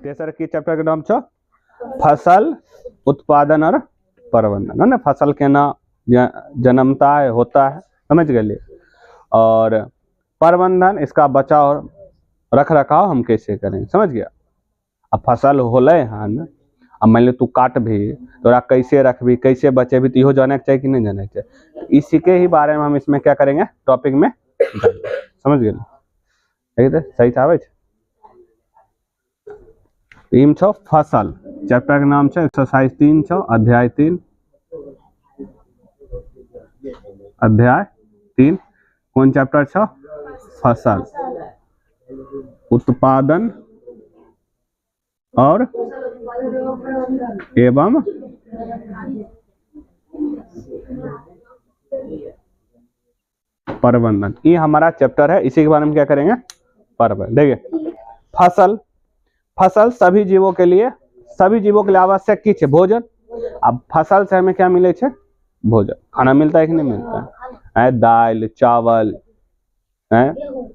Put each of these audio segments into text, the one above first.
तेसर की चैप्टर के नाम छो फसल उत्पादन और प्रबंधन है ना। फसल केना जन्मता है, होता है, समझ गए। और प्रबंधन इसका बचाव और रख रखाव हम कैसे करें, समझ गया। अब फसल होले हन, अब मान लो तू काट भी तो कैसे रखबी, कैसे बचेबी, तो इहो जाने के चाहिए कि नहीं जाने के चाहिए। इसी के ही बारे में हम इसमें क्या करेंगे, टॉपिक में समझ गए। ठीक है, सही था। टीम छो फसल, चैप्टर के नाम छो एक्सरसाइज 3 छो, अध्याय 3। अध्याय 3 कौन चैप्टर छो, फसल उत्पादन और एवं प्रबंधन, ये हमारा चैप्टर है। इसी के बारे में क्या करेंगे, प्रबंधन। देखिए फसल, फसल सभी जीवों के लिए आवश्यक की भोजन। अब फसल से हमें क्या मिले छे, भोजन, खाना मिलता है कि नहीं मिलता है। दाल चावल है,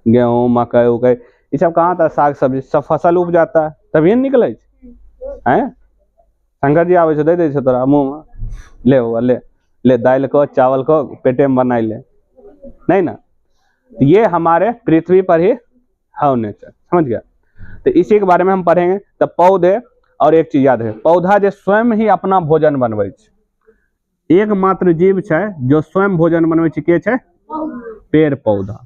गेहूं मकई उकई, ये सब कहाँ था, साग सब्जी सब फसल उग जाता है, तभी निकले हैं। शंकर जी आवे दे दे तोरा मुँह में, ले हुआ ले दाल को चावल को पेटे में बनाई ले, नहीं ना। ये हमारे पृथ्वी पर ही है नेचर, समझ गया। तो इसी के बारे में हम पढ़ेंगे। तो पौधे, और एक चीज याद है, पौधा जो स्वयं ही अपना भोजन बनवे, एकमात्र जीव है जो स्वयं भोजन बनवे के छे, पेड़ पौधा।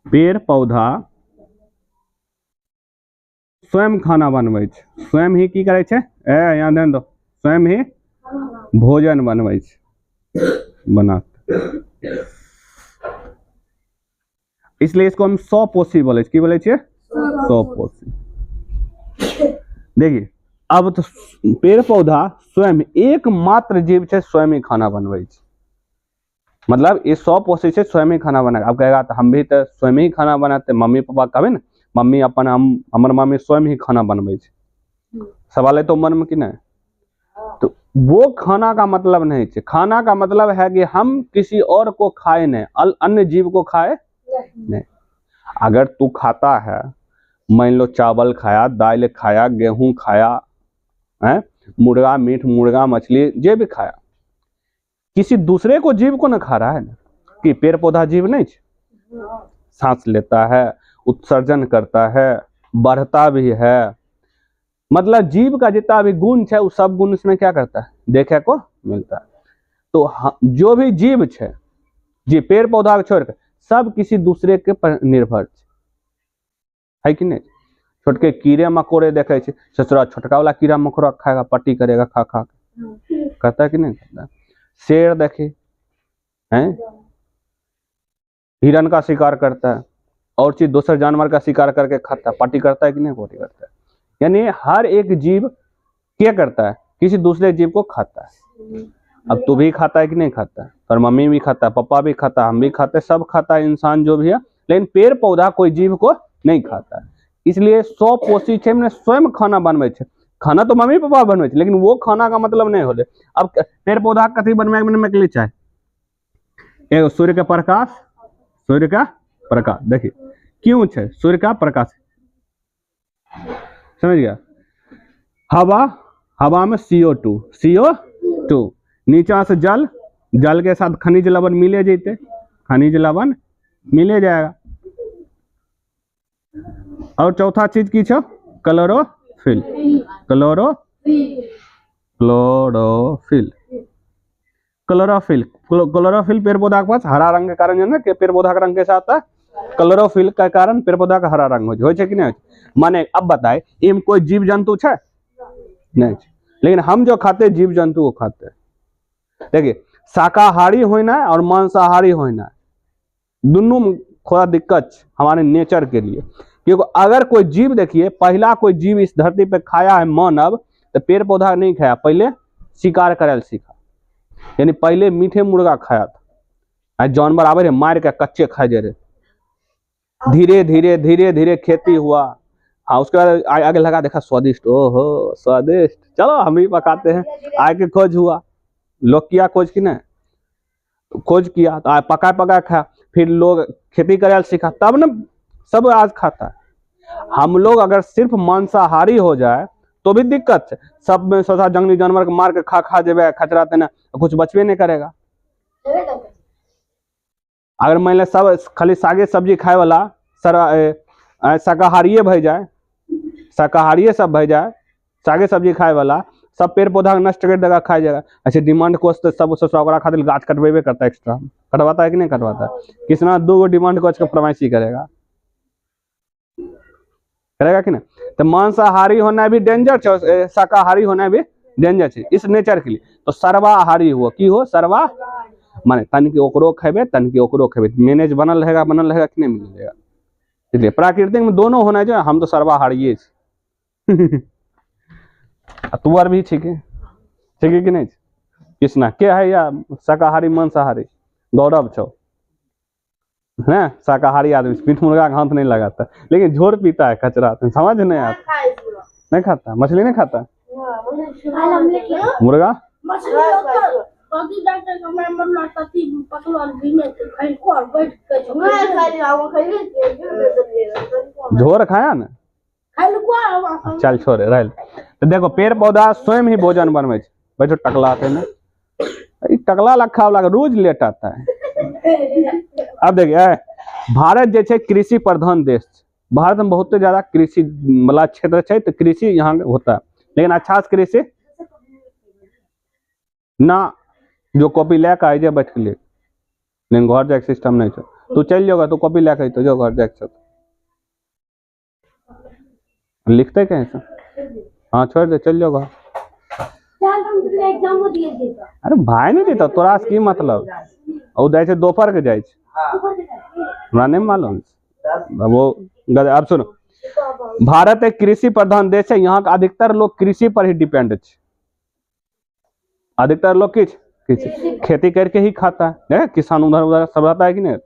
पेड़ पौधा स्वयं खाना बनवे, स्वयं ही की करे छे, यहाँ ध्यान दो, स्वयं ही भोजन बनवे बनाते, इसलिए इसको हम स्वपोषी बोले, की बोले छे, स्वपोषी। देखिए अब तो पेड़ पौधा स्वयं एकमात्र जीव है स्वयं ही खाना बनवे, मतलब ये स्वपोषी से स्वयं ही खाना बनाए। अब कहेगा तो हम भी तो स्वयं ही खाना बनाते, मम्मी पापा कहबे ना, मम्मी अपन हमर मम्मी स्वयं ही खाना बनवे, सवाल है तो मन में कि नहीं। तो वो खाना का मतलब नहीं है, खाना का मतलब है कि हम किसी और को खाए नहीं, अन्य जीव को खाए नहीं। अगर तू खाता है, मान लो चावल खाया, दाल खाया, गेहूं खाया है, मुर्गा मीट, मुर्गा मछली जे भी खाया, किसी दूसरे को जीव को न खा रहा है ना, कि पेड़ पौधा जीव नहीं, सांस लेता है, उत्सर्जन करता है, बढ़ता भी है, मतलब जीव का जितना भी गुण है वो सब गुण इसमें क्या करता है, देखे को मिलता है। तो जो भी जीव है, जी पेड़ पौधा छोड़कर सब किसी दूसरे के पर निर्भर है कि नहीं। छोटके कीड़े मकोड़े देखे ससुरा, छोटका वाला कीड़ा मकोड़ा खाएगा, पट्टी करेगा खा खा के, करता है कि नहीं करता। शेर देखे हैं, हिरन का शिकार करता है, और चीज दूसरे जानवर का शिकार करके खाता है, पार्टी करता है कि नहीं, पार्टी करता है। यानी हर एक जीव क्या करता है, किसी दूसरे जीव को खाता है। अब तू भी खाता है कि नहीं खाता है, और मम्मी भी खाता है, पापा भी खाता है, हम भी खाते हैं, सब खाता है, इंसान जो भी है। लेकिन पेड़ पौधा कोई जीव को नहीं खाता है, इसलिए स्वपोषी है, मैंने स्वयं खाना बनवे छे। खाना तो मम्मी पापा बनवे छे, लेकिन वो खाना का मतलब नहीं होले। अब पेड़ पौधा कथी बनवे के लिए चाहे, एगो सूर्य का प्रकाश, सूर्य का प्रकाश, देखिए क्यों छे सूर्य का प्रकाश, समझ गया। हवा, हवा में CO2, नीचा से जल, जल के साथ खनिज लवण मिले जैते, खनिज लवण मिले जाएगा। और चौथा चीज की छो, क्लोरोफिल, क्लोरोफिल पेड़ पौधा के पास हरा रंग के कारण है ना, कि पेड़ पौधा का रंग कैसा आता है, क्लोरोफिल के कारण पेड़ पौधा का हरा रंग हो कि नहीं। माने अब बताए, इम कोई जीव जंतु है नहीं, लेकिन हम जो खाते जीव जंतु को खाते हैं। देखिए शाकाहारी होना और मांसाहारी होना दोनों में थोड़ा दिक्कत हमारे नेचर के लिए, क्योंकि अगर कोई जीव, देखिए पहला कोई जीव इस धरती पे खाया है मानव, तो पेड़ पौधा नहीं खाया, पहले शिकार करे सीखा, यानी पहले मीठे मुर्गा खाया था, जानवर आवे मार के कच्चे खा जा रहे, धीरे धीरे धीरे धीरे खेती हुआ। हाँ उसके बाद आगे लगा, देखा स्वादिष्ट, ओहो स्वादिष्ट, चलो हम भी पकाते हैं, आगे खोज हुआ, लोग किया खोज की नहीं, खोज किया तो पका खाया, फिर लोग खेती करे सीखा, तब ना सब आज खाता है। हम लोग अगर सिर्फ मांसाहारी हो जाए तो भी दिक्कत है। सब में सोचा जंगली जानवर के मार के खा देवे खचरा तेना, कुछ बचबे नहीं करेगा। अगर मान लिया सब खाली सागे सब्जी खाए वाला शाकाहारी भय जाए, शाकाहारी सब भय जाए, सागे सब्जी खाए वाला सब पेड़ पौधा नष्ट कर देगा, खाई जाएगा। अच्छा डिमांड कोच तो सब ससुरा खातिर गाछ कटवेबे करता है, एक्स्ट्रा कटवाता है कि नहीं कटवाता है? किसना 2 डिमांड कोच का फरमाइशी करेगा, करेगा कि नहीं? तो मांसाहारी होना भी डेंजर है, शाकाहारी होना भी डेंजर है इस नेचर के लिए। तो सर्वाहारी हो की हो, सर्वा माने तन के ओकरो खेबे, तन के ओकरो खेबे, मैनेज बनल रहेगा कि नहीं मिलेगा। इसलिए प्राकृतिक में दोनों होना चाहिए। हम तो सर्वाहारी तुअर भी ठीक है कि नहीं? किसना क्या है या शाकाहारी मांसाहारी? गौरव छो है शाकाहारी आदमी, मीट मुर्गा का हाथ नहीं लगाता, लेकिन झोर पीता है कचरा, समझ नहीं आता, नहीं खाता, मछली नहीं खाता, मुर्गा झोर खाया ना, चल छोड़े रह। तो देखो पेड़ पौधा स्वयं ही भोजन बनवे, बैठो टकला ना, टकला लखा वाला रोज लेट आता है। अब देखिए भारत जैसे कृषि प्रधान देश, भारत में बहुत ज्यादा कृषि वाला क्षेत्र है, तो कृषि यहाँ होता है, लेकिन अच्छा से कृषि ना जो कॉपी लेके आए बैठ के लिए, लेकिन घर जाके सिस्टम नहीं है। तू चल जाओगा तो कॉपी लेके तो जो घर जाके लिखते कैसे? हाँ छोड़ दे, चल जाओगा। अरे भाई नहीं देता तोरा की मतलब, और जाए दोपहर के जाए हमरा नहीं मालूम वो। अब सुनो, भारत एक कृषि प्रधान देश है, यहाँ का अधिकतर लोग कृषि पर ही डिपेंड है। अधिकतर लोग खेती करके ही खाता है, किसान उधर उधर सब रहता है कि नहीं।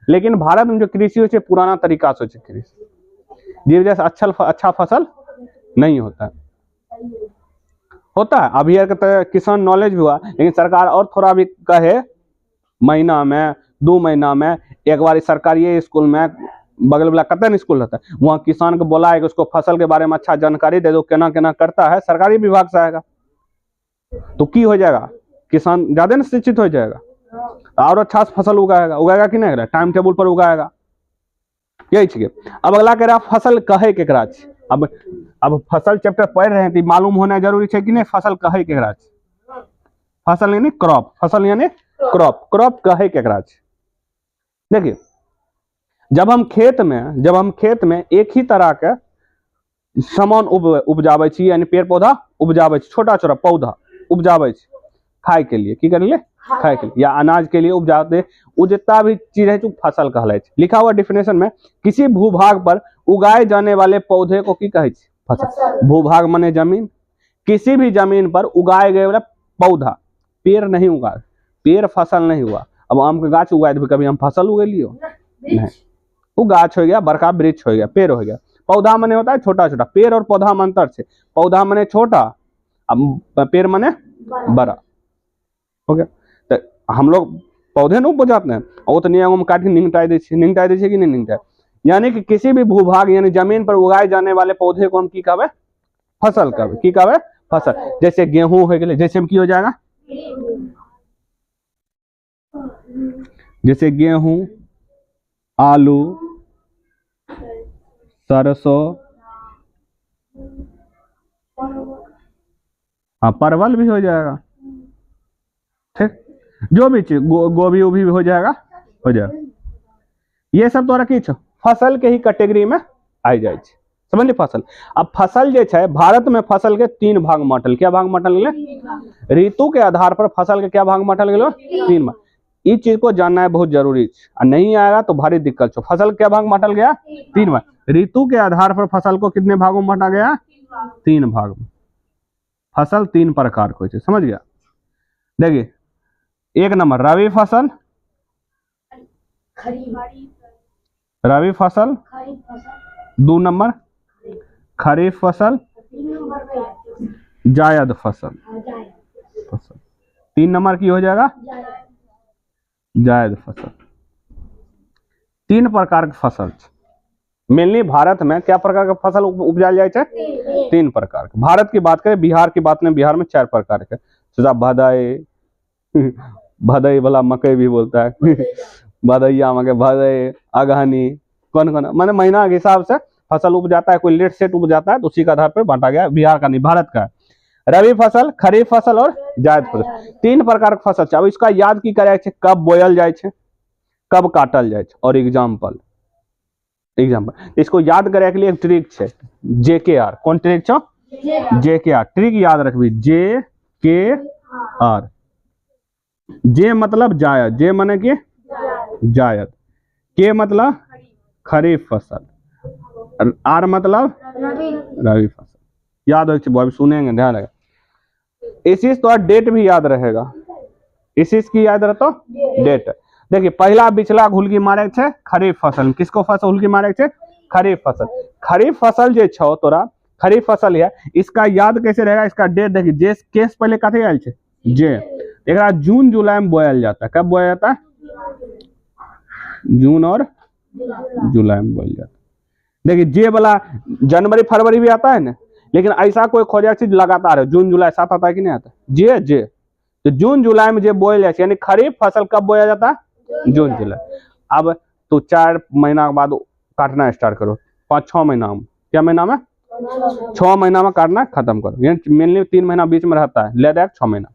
लेकिन भारत में जो कृषि हो पुराना तरीका से कृषि, जिस वजह से अच्छा फसल नहीं होता है। अभी किसान नॉलेज भी हुआ, लेकिन सरकार और थोड़ा भी कहे, महीना में 2 महीना में एक बार सरकारी स्कूल में बगल वाला कतन स्कूल रहता है, वहाँ किसान को बोला है कि उसको फसल के बारे में अच्छा जानकारी दे दो, केना केना करता है, सरकारी विभाग से आएगा तो की हो जाएगा, किसान ज्यादा शिक्षित हो जाएगा और अच्छा से फसल उगाएगा कि नहीं, टाइम टेबल पर उगाएगा। यही चीज। अब अगला कह रहा फसल कहे केकरा छै। अब फसल चैप्टर पढ़ रहे हैं तो मालूम होना जरूरी है कि नहीं, फसल कहे केकरा छै। फसल यानी क्रॉप, फसल यानी क्रॉप, क्रॉप कहे केकरा छै। देखिए जब हम खेत में एक ही तरह के सामान उपजावे छी, यानी पेड़ पौधा उपजावे छी, छोटा छोटा पौधा उपजावे छी खाए के लिए, की करिए खाए के लिए या अनाज के लिए उपजाते, वो जितना भी चीज है फसल कहलाए छै। लिखा हुआ डिफिनेशन में, किसी भूभाग पर उगाए जाने वाले पौधे को की कहे छै, फसल। भूभाग माने जमीन, किसी भी जमीन पर उगाए गए वाला पौधा, पेड़ नहीं उगा, पेड़ फसल नहीं हुआ। अब आम के गाछ उगाए थे, कभी हम फसल उगेलियो नहीं, वो गाछ हो गया, बड़का वृक्ष हो गया, पेड़ हो गया। पौधा मने होता है छोटा छोटा, पेड़ और पौधा में अंतर है, पौधा मने छोटा, अब पेड़ मने बड़ा हो गया। तो हम लोग पौधे नहीं उपजाते हैं, वो तो नियम काट के निंगटाई दे कि नहीं निंगटाई, यानी कि किसी भी भूभाग यानी जमीन पर उगाए जाने वाले पौधे को हम की कहबे, फसल कहबे, की कहबे, फसल। जैसे गेहूं हो गए, जैसे हम की हो जाएगा, जैसे गेहूं, आलू, सरसों, हाँ परवल भी हो जाएगा, ठीक, जो भी चीज गोभी भी हो जाएगा, ये सब तो रखी फसल के ही कैटेगरी में आई जाए, समझिए फसल। अब फसल जो है भारत में फसल के 3 भाग बांटल, क्या भाग बांटल गए, ऋतु के आधार पर फसल के क्या भाग बांटल गए, 3 भाग। इस चीज को जानना है बहुत जरूरी है, नहीं आएगा तो भारी दिक्कत हो। फसल क्या भाग बांटल गया, 3 भाग। ऋतु के आधार पर फसल को कितने भागों में बांटा गया, 3 भाग में। फसल 3 प्रकार को, समझ गया। देखिए 1 नंबर रबी फसल, रबी फसल, 2 नंबर खरीफ फसल, जायद फसल, 3 नंबर की हो जाएगा जायद फसल। 3 प्रकार के फसल, मेनली भारत में क्या प्रकार का फसल उपजायल जाए छे? 3 प्रकार के। भारत की बात करें, बिहार की बात करें, बिहार में 4 प्रकार के। सीधा भदई, भदई वाला मकई भी बोलता है भदैया मकई, भदई, अगहनी, कौन कौन माने महीना के हिसाब से फसल उपजाता है। कोई लेट सेट उपजाता है तो उसी के आधार पर बांटा गया। बिहार का नहीं, भारत का। रबी फसल, खरीफ फसल और जायद फसल, 3 प्रकार के फसल छे। अब इसका याद की करे छे, कब बोयल जाए छे, कब काटल जाए छे, और एग्जाम्पल इसको याद करे के लिए एक ट्रिक छे, JKR। कौन ट्रिक छो? JKR ट्रिक याद रखबी, JKR। जे मतलब जायद, जे माने कि जायद, के मतलब खरीफ फसल, आर मतलब रबी फसल। याद हो, सुनेंगे ध्यान रखें। इसी से तो डेट भी याद रहेगा, इसी की याद रहता डेट। देखिए पहला बिचला हुल्की मारे छे खरीफ फसल। किसको फसल हुल्की मारे छे? खरीफ फसल। खरीफ फसल जे छो तोरा, खरीफ फसल है, इसका याद कैसे रहेगा? इसका डेट देखिए, जे केस पहले कथे आयल छे जे, एकरा जून जुलाई में बोयल जाता है। कब बोया जाता है? जून और जुलाई में बोयल जाता है। देखिए जे वाला जनवरी फरवरी भी आता है ना, लेकिन ऐसा कोई खोजा चीज लगातार है, जून जुलाई साथ आता है कि नहीं आता? जे तो जून जुलाई में जे बोया जाए, यानी खरीफ फसल कब बोया जाता है? जून जुलाई। अब तो 4 महीना के बाद काटना स्टार्ट करो, 5-6 महीना में। क्या महीना में? 6 महीना में काटना खत्म करो। यानी मेनली 3 महीना बीच में रहता है, ले दे 6 महीना।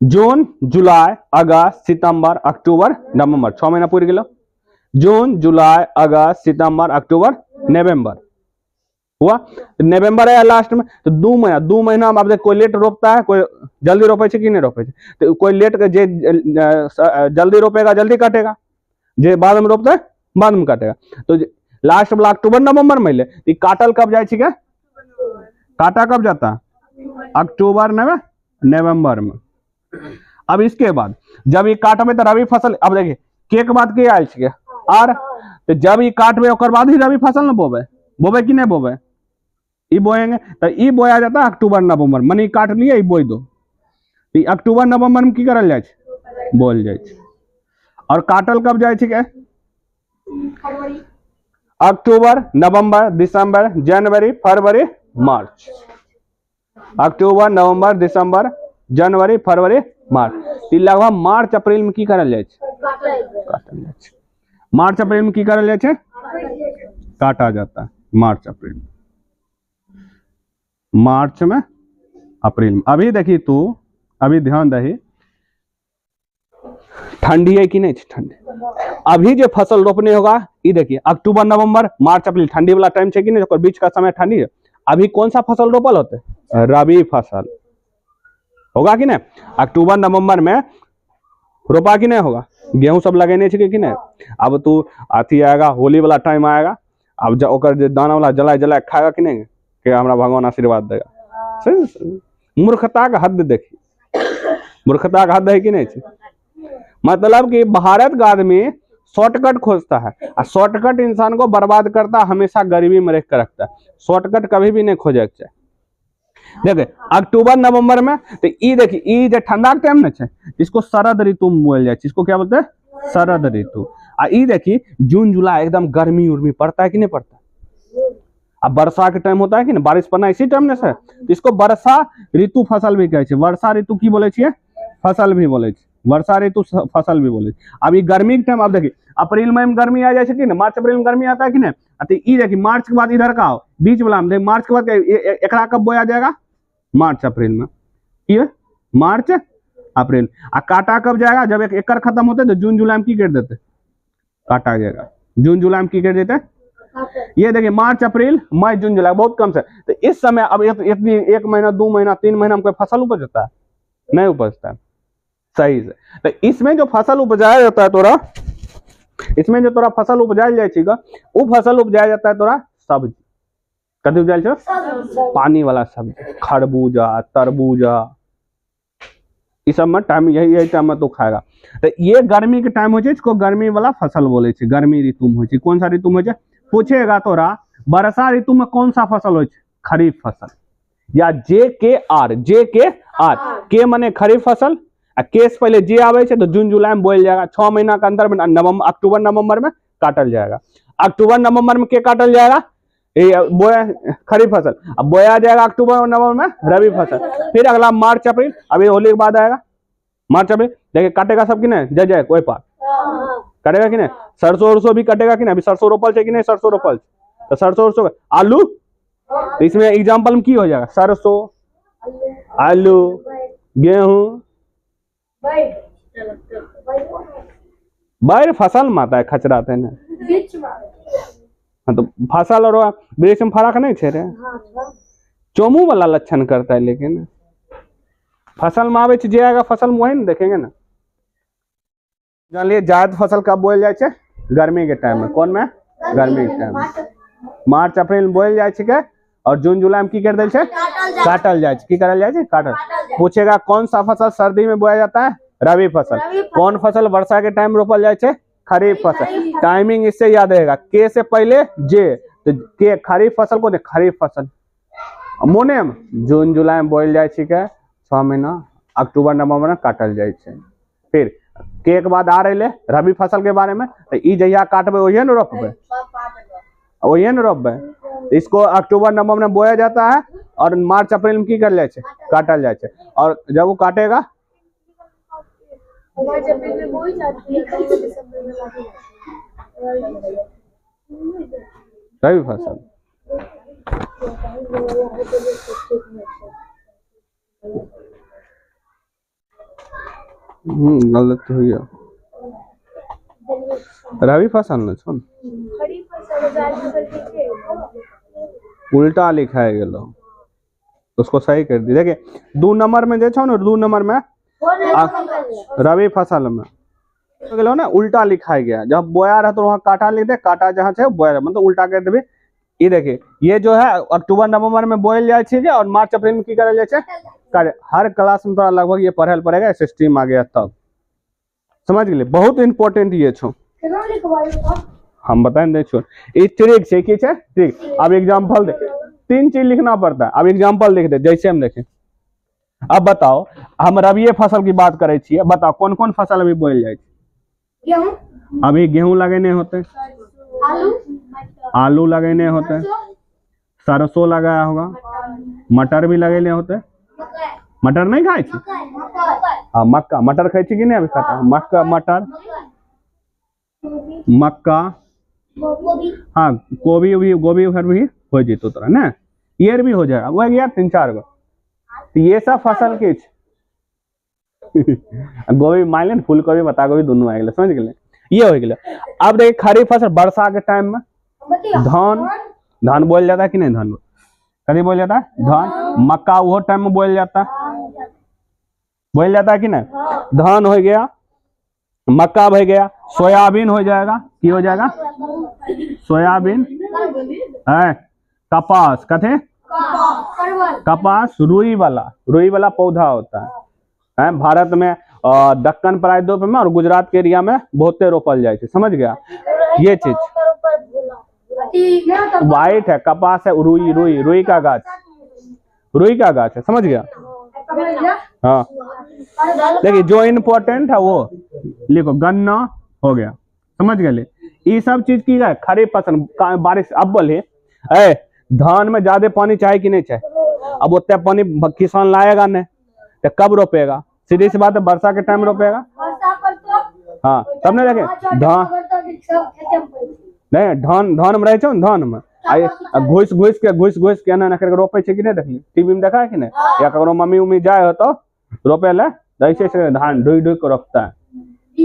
जून जुलाई अगस्त सितंबर अक्टूबर नवंबर, 6 महीना पूरी गेलो। जून जुलाई अगस्त सितंबर अक्टूबर नवंबर हुआ। नवंबर है लास्ट में, तो 2 महीना में। अब कोई लेट रोपता है, कोई जल्दी रोपे छे कि नहीं रोपे छे? तो कोई लेट जे जल्दी रोपेगा जल्दी काटेगा, जे बाद में रोपता है बाद में काटेगा। तो लास्ट वाला अक्टूबर नवंबर में ले, काटल कब जाए छे? काटा कब जाता? अक्टूबर नवंबर में। अब इसके बाद जब ये काटबे तो रबी फसल, अब देखिए के बाद के आयल छे आर, तो जब ये काटबे ओकर बाद ही रबी फसल न बोबे कि नहीं बोबे? ई बोएंगे तो ई बोया जाता है अक्टूबर नवंबर। मनी काट लिए, ई बोई दो। तो अक्टूबर नवंबर में की करल जाए छे? बोल जाए छे। और काटल कब जाए छे के? अक्टूबर नवंबर दिसंबर जनवरी फरवरी मार्च। अक्टूबर नवंबर दिसंबर जनवरी फरवरी मार्च। लगभग मार्च अप्रैल में की करल जाए छे? काटल जाए छे। मार्च अप्रैल में की करल जाए छे? काटा जाता है मार्च अप्रैल में, मार्च में अप्रैल में। अभी देखिए तू, अभी ध्यान दही, ठंडी है कि नहीं? ठंडी। अभी जो फसल रोपने होगा, ये देखिए अक्टूबर नवंबर मार्च अप्रैल ठंडी वाला टाइम है कि नहीं? बीच का समय ठंडी है। अभी कौन सा फसल रोपल होते? रबी फसल होगा कि नहीं? अक्टूबर नवंबर में रोपा कि नहीं होगा? गेहूं सब लगेने छे कि नहीं? अब तू अथी आएगा, होली वाला टाइम आएगा, अब ओकर दाना वाला जलाए खाएगा कि नहीं? कि हमरा भगवान आशीर्वाद देगा। मूर्खता का हद देखी, मूर्खता का हद है कि नहीं? मतलब कि भारत का आदमी शॉर्टकट खोजता है, और शॉर्टकट इंसान को बर्बाद करता है, हमेशा गरीबी में रख कर रखता है। शॉर्टकट कभी भी नहीं खोजे के चाहिए। देखिए अक्टूबर नवंबर में, तो ई देखिए ई जो ठंडा के टाइम में छे, इसको शरद ऋतु में बोल जाए। इसको क्या बोलते हैं? शरद ऋतु। आ ई देखिए जून जुलाई एकदम गर्मी उर्मी पड़ता है कि नहीं पड़ता? अब वर्षा के टाइम होता है कि ना, बारिश पड़ना इसी टाइम में से, तो इसको वर्षा ऋतु फसल भी कहे छे। वर्षा ऋतु की बोले छिए? फसल भी बोले छे, वर्षा ऋतु फसल भी बोले। अब ये गर्मी के टाइम, अब देखिए अप्रैल मई में गर्मी आ जाए कि ना, मार्च अप्रैल में गर्मी आता है कि नहीं? तो ई देखिए मार्च के बाद इधर का हो, बीच वाला में मार्च के बाद एकरा कब बोया जाएगा? मार्च अप्रैल में। ये मार्च अप्रैल। आ काटा कब जाएगा? जब एक एकड़ खत्म होते तो जून जुलाई में की कर देते? काटा जाएगा। जून जुलाई में की कर देते? ये देखिए मार्च अप्रैल मई जून जुलाई बहुत कम से। तो इस समय अब इतनी 1 महीना 2 महीना 3 महीना में कोई फसल उपजता है? नहीं उपजता है। सही से। तो इसमें जो फसल उपजाया जाता है तोरा, इसमें जो तोरा फसल उपजाया जाएगा, वो फसल उपजाया जाता है तोरा सब्जी। कथी उपजायल छे? पानी वाला सब्जी, खरबूजा तरबूजा, इस सब में टाइम यही टाइम में तो खाएगा। तो ये गर्मी के टाइम हो, इसको गर्मी वाला फसल बोले छे, गर्मी ऋतु में हो। कौन सा ऋतु में? पूछेगा तोरा वर्षा ऋतु में कौन सा फसल हो? खरीफ फसल। या JKR, JKR, के माने खरीफ फसल, केस पहले जे आवे छे तो जून जुलाई में बोयल जाएगा। 6 महीना के अंदर में, अक्टूबर नवंबर में काटल जाएगा। अक्टूबर नवंबर में क्या काटल जाएगा, ये बोया खरीफ फसल। अब बोया आ जाएगा अक्टूबर और नवंबर में रबी फसल। फिर अगला मार्च अप्रैल, अभी होली के बाद आएगा मार्च अप्रैल। देखिए काटेगा सब कि नहीं, जय जय कोई पार कटेगा कि नहीं। सरसों उरसों भी कटेगा कि नहीं, अभी सरसों रोपल है कि नहीं, सरसों रोपल तो सरसों उरसों आलू, तो इसमें एग्जाम्पल में की हो जाएगा, सरसों, आलू, गेहूं, बैर फसल माता है खचराते ना। हाँ तो फसल और वृक्ष में फर्क नहीं छे रे, चोमू वाला लक्षण करता है। लेकिन फसल में आवे जे आएगा फसल में वही ना देखेंगे ना। जान लिए जायद फसल कब बोल जाए, गर्मी के टाइम में। कौन में, गर्मी के टाइम में, मार्च अप्रैल में बोल जाए और जून जुलाई में की कर दिल काटल जाए, की करल जाए काटल। पूछेगा कौन सा फसल सर्दी में बोया जाता है, रबी फसल। कौन फसल वर्षा के टाइम रोपल जाए, खरीफ फसल। टाइमिंग इससे याद रहेगा, के से पहले जे, तो के खरीफ फसल को खरीफ फसल। मोने में जून जुलाई में बोल जाए 6 महीना, अक्टूबर नवंबर में काटल जाए। फिर के बाद आ रहे रबी फसल के बारे में, तो ई जहिया काटबे वही न रोपबे, वही न रोपबे। इसको अक्टूबर नवंबर में बोया जाता है और मार्च अप्रैल में की कर जाए, काटल जाए। और जब वो काटेगा रबी फसल। गलत हो गया, रबी फसल न सुन, उल्टा लिखा है गेलो, उसको सही कर दी। देखिए 2 नंबर में जे छो ना, 2 नंबर में रबी फसल में गेलो ना उल्टा लिखा गया। जब बोया रहा तो वहाँ काटा लिख दे, काटा जहाँ से बोया मतलब उल्टा कर देबे। ये देखिए ये जो है अक्टूबर नवंबर में बोयल जाए और मार्च अप्रैल में की करल जाए। हर क्लास में तोरा लगभग ये पढ़ल पड़ेगा, एसएसटी में आ गया तब समझ गए। बहुत इंपॉर्टेंट ये छो, हम बताएं दे छो। ये ट्रिक से की छे ट्रिक। अब एग्जांपल दे, 3 चीज लिखना पड़ता है। अब एग्जांपल लिख दे, जैसे हम देखें। अब बताओ हम रबी फसल की बात करे छिए, बताओ कौन कौन फसल अभी बोयल जाए। अभी गेहूं लगेने होते, आलू लगेने होते, सरसों लगाया होगा, मटर भी लगेने होते। मटर नहीं खाए छी, हाँ मक्का, मटर खाई छी कि नहीं अभी खाता, मक्का मटर मक्का, हाँ गोभी भर भी हो जीतो तोरा ना, ये भी हो जाएगा। वो गया 3-4 गो, तो ये सब फसल के गोभी माइलन, फूल गोभी, पत्ता गोभी दोनों आ गए, समझ गए। ये हो गया। अब देखिए खरीफ फसल वर्षा के टाइम में धान बोल जाता है कि नहीं, धान कभी बोल जाता है, धान। मक्का वो टाइम में बोल जाता है कि नहीं। धान हो गया, मक्का हो गया, सोयाबीन हो जाएगा, की हो जाएगा सोयाबीन है, कपास कथे कपास, रुई वाला पौधा होता है भारत में दक्कन प्रायद्वीप में और गुजरात के एरिया में बहुते रोपल जाए, समझ गया। ये चीज व्हाइट है, कपास है, रुई का गाछ है, समझ गया। हाँ देखिए जो इम्पोर्टेंट है वो लिखो, गन्ना हो गया, समझ गए। ये सब चीज की है खरीफ फसल बारिश। अब बोले धान में ज्यादा पानी चाहिए कि नहीं चाहिए, अब उतना पानी किसान लाएगा नहीं तो कब रोपेगा, सीधी सी बात है वर्षा के टाइम रोपेगा। हाँ तब नहीं देखे धान में रहे छो, धान में घुस के ना करके रोपे कि नहीं, देखली टीवी में देखा है कि नहीं, या करो मम्मी उम्मी जाए हो तो रोपे ले, ऐसे धान ढुई के रोपता है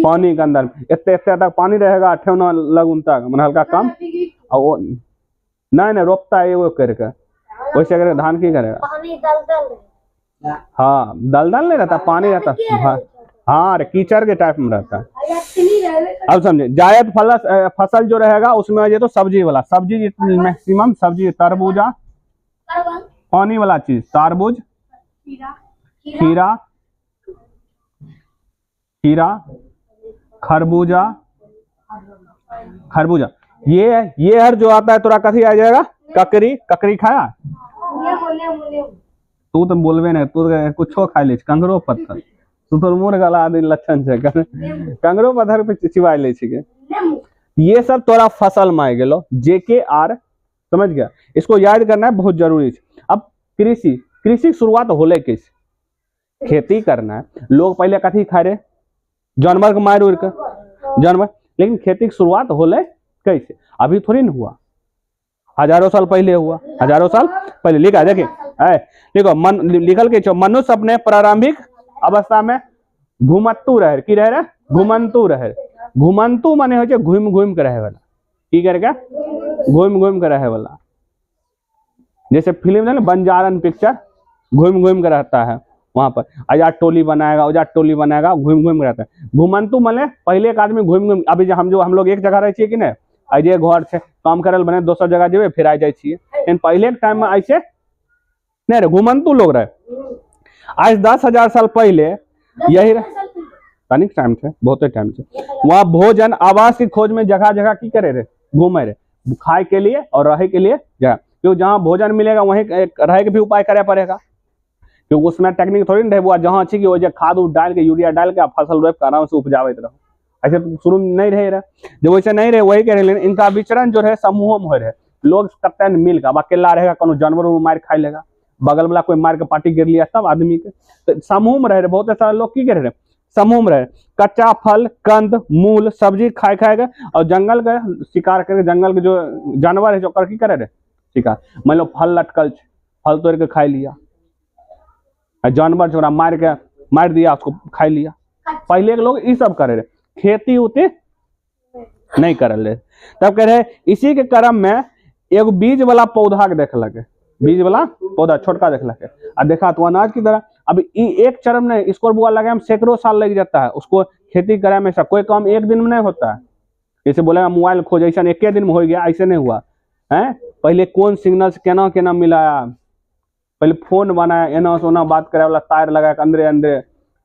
पानी के अंदर। इतने तक पानी रहेगा, ठेवना लगुन तक मन हल्का कम, और वो नहीं रोपता है वो करके, वैसे करके धान की करेगा। हाँ दलदल नहीं रहता, पानी रहता, हाँ अरे कीचड़ के टाइप में रहता है। अब समझे जायद फसल जो रहेगा उसमें ये तो सब्जी वाला, सब्जी मैक्सिमम सब्जी, तरबूजा पानी वाला चीज, तरबूज, खीरा, खरबूजा ये हर जो आता है तोरा कथी आ जाएगा, ककड़ी खाया तू तो बोलबे नहीं, तू कुछो खा ले, कंगरो पत्थर, तू तो मुर्ग गला आदि लक्षण है, कंगरो पत्थर पे चिबाई ले छी। ये सब तोरा फसल में आ गेलो, JKR, समझ गया, इसको याद करना है, बहुत जरूरी है। अब कृषि की शुरुआत होले कैसे, खेती करना है। लोग पहले कथी खाए रहे, जानवर को मार उड़ कर जानवर, लेकिन खेती की शुरुआत होले कैसे, अभी थोड़ी ना हुआ, हजारों साल पहले हुआ, हजारों साल पहले लिखा है, देखिए देखो लिखल के मनुष्य अपने प्रारंभिक अवस्था में घुमंतु रहे, की रहे, घुमंतु रहे। घुमंतु माने हो घूम घूम के रहे वाला, की करके घूम घूम के रहे वाला। जैसे फिल्म है ना बंजारन पिक्चर, घूम घूम के रहता है वहां पर, आजाद टोली बनाएगा, आजाद टोली बनाएगा, घूम घूम के रहता है। घुमंतु माने पहले एक आदमी घूम घूम, अभी हम लोग एक जगह रहे छिए कि नहीं, आज घर से काम करल बने दोसर जगह जेबे फिर आ जाए छिए, लेकिन पहले के टाइम में ऐसे नहीं रहे, घुमंतु लोग रहे। आज 10,000 साल पहले यही तनिक टाइम से, बहुत टाइम से वहां भोजन आवास की खोज में जगह जगह की करे रहे, घूमे रहे, खाए के लिए और रहे के लिए जगह, क्योंकि जहाँ भोजन मिलेगा वहीं रहे के भी उपाय करे पड़ेगा, क्योंकि उसमें टेक्निक थोड़ी नहीं रहे, जहाँ अच्छी वो खाद उद डाल के यूरिया डाल के फसल रोप कर आराम से उपजावे रहो, ऐसे तो शुरू में नहीं रहे, जब वैसे नहीं रहे वही कह रहे। इनका विचरण जो है समूहों में हो रहे, लोग करते हैं मिल का, अकेला रहेगा कोनो जानवर मार खाई लेगा, बगल वाला कोई मार के पार्टी गिर लिया सब आदमी के, तो समूह में रहे, बहुत सारे लोग की कर रहे समूह में रहे, कच्चा फल कंद मूल सब्जी खाए खाएगा, और जंगल का शिकार करके, जंगल के जो जानवर है जो कर की करे रहे शिकार, मान लो फल लटकल, फल तोड़ के खा लिया, जानवर छोड़ा मार दिया उसको खा लिया। पहले के लोग ये सब करे रहे, खेती उती नहीं कर रहे। तब कह रहे इसी के क्रम में एगो बीज वाला पौधा के देख लगे, बीज वाला पौधा छोटका देख लगे, और देखा तो अनाज की तरह। अब एक चरम नहीं, इसको बुआ लगे हम सैकड़ों साल लग जाता है, उसको खेती करे में सब कोई काम एक दिन में नहीं होता है। जैसे बोलेगा मोबाइल खोज, ऐसा एक दिन में हो गया, ऐसे नहीं हुआ है। पहले कौन सिग्नल से केना केना मिलाया, पहले फोन बनाया, एना सोना बात करे वाला तार लगा के अंदरे अंदरे,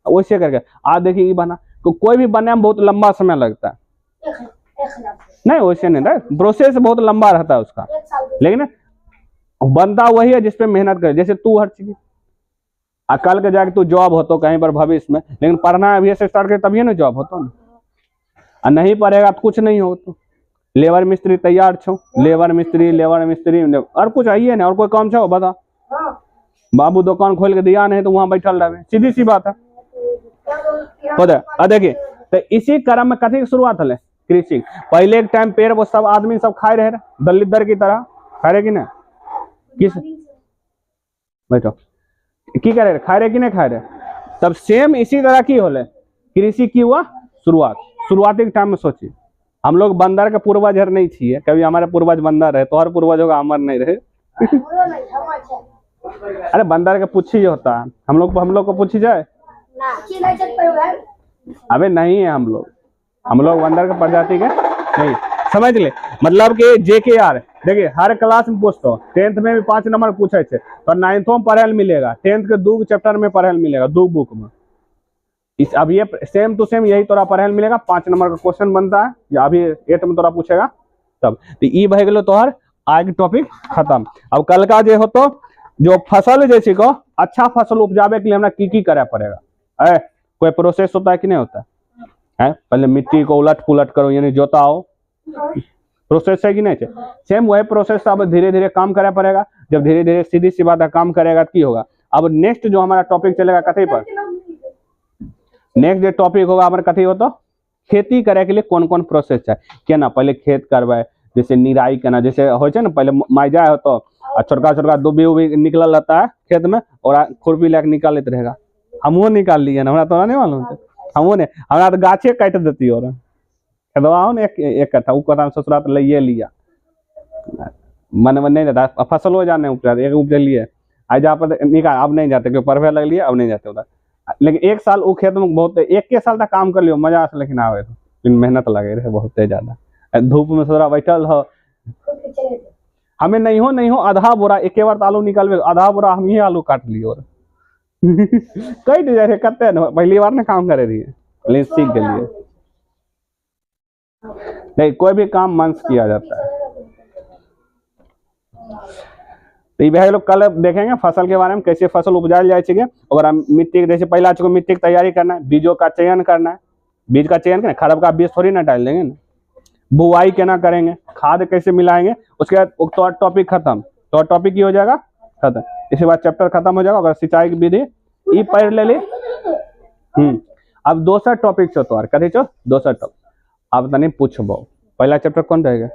वैसे करके आज देखिए ये बना, तो कोई भी बनने में बहुत लंबा समय लगता है, नहीं वैसे नहीं था, प्रोसेस बहुत लंबा रहता है उसका, लेकिन बनता वही है जिसपे मेहनत करे। जैसे तू हर चीज कल के जाके तू जॉब हो तो कहीं पर भविष्य में, लेकिन पढ़ना अभी से स्टार्ट करे तभी ना जॉब होता ना, और नहीं पढ़ेगा तो कुछ नहीं हो। तो लेबर मिस्त्री तैयार छो, लेबर मिस्त्री और कुछ आइए ना, और कोई काम छो बता, बाबू दुकान खोल के दिया नहीं तो वहां बैठल रहे, सीधी सी बात है। देखिए तो इसी क्रम में कथी की शुरुआत है, कृषि। पहले के टाइम पेड़ वो सब आदमी सब खाए रहे, दलिद्र की तरह खाए रहे कि नहीं, किस बैठो की करे खाए रहे कि नहीं खाए रहे, तब सेम इसी तरह की होले कृषि की हुआ शुरुआती के टाइम में। सोचिए हम लोग बंदर के पूर्वज नहीं छिए, कभी हमारे पूर्वज बंदर रहे तो हर पूर्वज होगा अमर नहीं रहे। अरे बंदर के पूछी होता है, हम लोग को पूछी जाए, अबे नहीं है, हम लोग बंदर के प्रजाति के नहीं, समझ ले। मतलब कि JKR देखिए हर क्लास में पूछते हो, 10th में भी 5 नंबर पूछे थे, तो 9th में पढ़े मिलेगा, 10th के 2 चैप्टर में पढ़े मिलेगा, 2 बुक में। अब ये सेम टू सेम यही तोरा पढ़े मिलेगा, 5 नंबर का क्वेश्चन बनता है, या अभी 8 में तोरा पूछेगा तब। तो ये बह गलो तोहर आज टॉपिक खत्म। अब कल का जो हो तो जो फसल जैसे को अच्छा फसल उपजावे के लिए हमरा की करे पड़ेगा, कोई प्रोसेस होता है कि नहीं होता है, पहले मिट्टी को उलट पुलट करो, यानी जोताओ, प्रोसेस है कि नहीं है, सेम वही प्रोसेस। अब धीरे धीरे काम करे पड़ेगा, जब धीरे धीरे सीधी सी बात है काम करेगा तो की होगा। अब नेक्स्ट जो हमारा टॉपिक चलेगा कथी पर, नेक्स्ट जो टॉपिक होगा हमारा कथी हो तो खेती करे के लिए कौन कौन प्रोसेस है, केना पहले खेत करवाए, जैसे निराई केना, जैसे हो ना पहले माइजा हो तो छोटका छोटका दुबी उबी निकल रहता है खेत में, और खुरपी लेके निकालते रहेगा, हमो निकाल लिए ना, हमरा तो नहीं मालूम, हमो ने हमरा तो गाछे काट देती और खेदवाओ ने एक कट्ठा उ कट्ठा ससुरा तो ले लिया, मन नहीं रहता, फसल हो जाने उपजा एक उपज लिए, आज जा पर निकाल, अब नहीं जाते क्योंकि पढ़वे लग लिए, अब नहीं जाते उधर। लेकिन एक साल वो खेत में बहुत एक के साल तक काम कर लियो मजा से, लेकिन आवे तो मेहनत लगे रहे बहुत ज्यादा, धूप में थोड़ा बैठल हो, हमें नहीं हो आधा बोरा एक बार आलू निकालबे, आधा बोरा हम ही आलू काट लियो कट जाए कते न, पहली बार ना काम करे रही, लेकिन सीख गए। नहीं कोई भी काम मन से किया जाता है। तो ये लोग कल देखेंगे फसल के बारे में, कैसे फसल उपजायल जाए, और हम मिट्टी जैसे पहला चुके मिट्टी की तैयारी करना है, बीजों का चयन करना है, बीज का चयन करना, खराब का बीज थोड़ी ना डाल देंगे ना, बुआई केना करेंगे, खाद कैसे मिलाएंगे, उसके बाद तो टॉपिक खत्म, तो टॉपिक ही हो जाएगा खत्म। इसके बाद चैप्टर खत्म हो जाएगा। अगर सिंचाई की विधि ई पढ़ ले ली। अब दोसर टॉपिक छो तोहर, कथी छो दोसर टॉपिक। अब तनी पूछबो पहला चैप्टर कौन रहेगा।